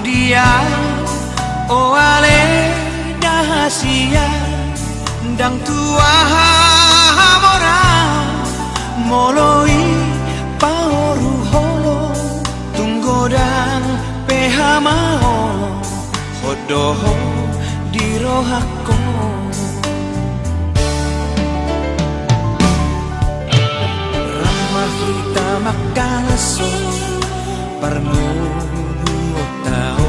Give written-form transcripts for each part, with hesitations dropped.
dia o ale dahasia dang tua mora moloi paoru holo tunggodang pehamao hodoho dirohako ramah kita makalaso parnu tao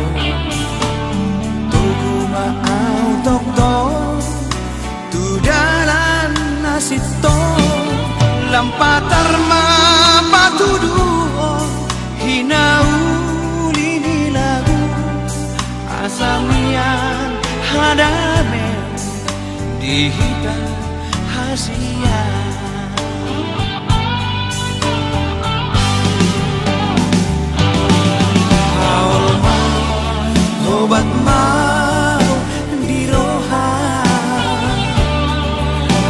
tugu maau tokto tu dalan nasito lampatar mapatuduo hinau lini lagu asamian hadame dihita hasia obat mau diroha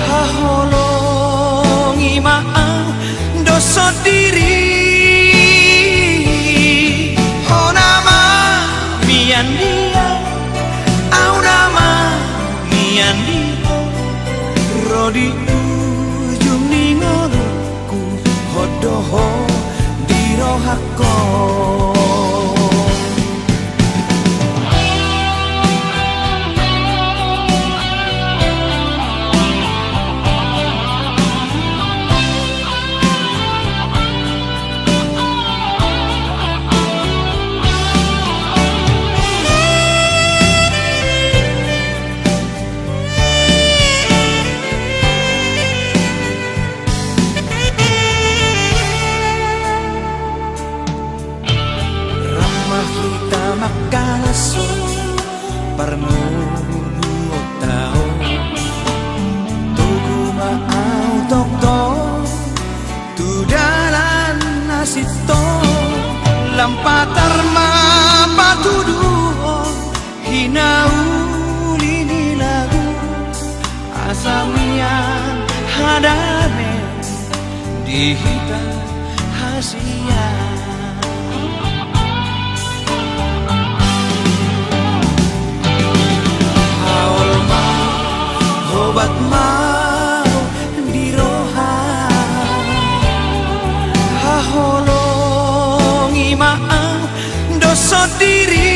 haholongi maau dosa diri ho nama mian dia au nama mian dia rodi ujung ningoluku hodoho dirohako makalaso parnu tao tugu maau tokto tu dalan nasito lampatar mapatuduo hinau lini lagu asamian hadame dihita hasia obat mau diroha haholongi maau dosa diri